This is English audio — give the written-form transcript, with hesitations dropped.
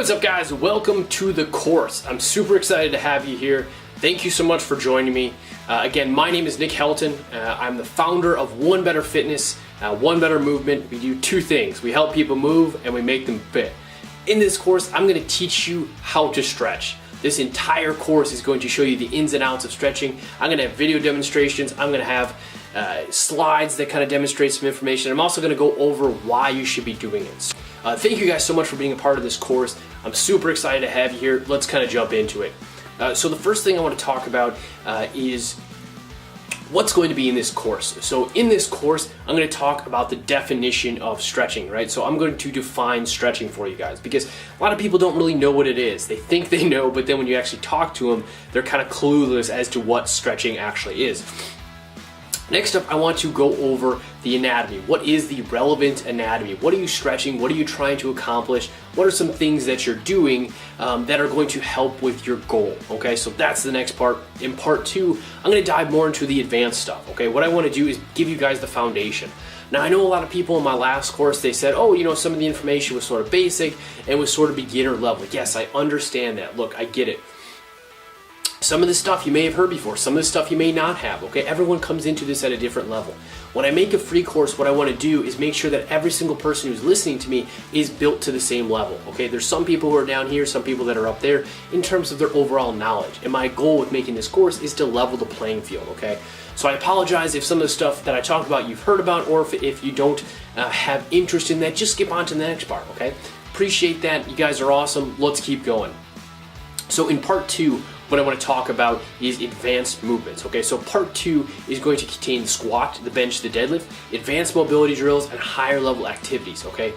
What's up, guys? Welcome to the course. I'm super excited to have you here. Thank you so much for joining me. Again, my name is Nick Helton. I'm the founder of One Better Fitness, One Better Movement. We do two things. We help people move and we make them fit. In this course, I'm going to teach you how to stretch. This entire course is going to show you the ins and outs of stretching. I'm going to have video demonstrations. I'm going to have slides that kind of demonstrate some information. I'm also going to go over why you should be doing it. Thank you guys so much for being a part of this course. I'm super excited to have you here. Let's kind of jump into it. So the first thing I want to talk about is what's going to be in this course. So in this course, I'm going to talk about the definition of stretching, right? So I'm going to define stretching for you guys because a lot of people don't really know what it is. They think they know, but then when you actually talk to them, they're kind of clueless as to what stretching actually is. Next up, I want to go over the anatomy. What is the relevant anatomy? What are you stretching? What are you trying to accomplish? What are some things that you're doing that are going to help with your goal? Okay, so that's the next part. In part two, I'm going to dive more into the advanced stuff. Okay, what I want to do is give you guys the foundation. Now, I know a lot of people in my last course, they said, oh, you know, some of the information was sort of basic and was sort of beginner level. Yes, I understand that. Look, I get it. Some of this stuff you may have heard before, some of this stuff you may not have, okay? Everyone comes into this at a different level. When I make a free course, what I want to do is make sure that every single person who's listening to me is built to the same level, okay? There's some people who are down here, some people that are up there in terms of their overall knowledge. And my goal with making this course is to level the playing field, okay? So I apologize if some of the stuff that I talk about you've heard about, or if you don't have interest in that, just skip on to the next part, okay? Appreciate that. You guys are awesome. Let's keep going. So in part two, what I want to talk about is advanced movements. Okay, so part two is going to contain the squat, the bench, the deadlift, advanced mobility drills, and higher level activities. Okay,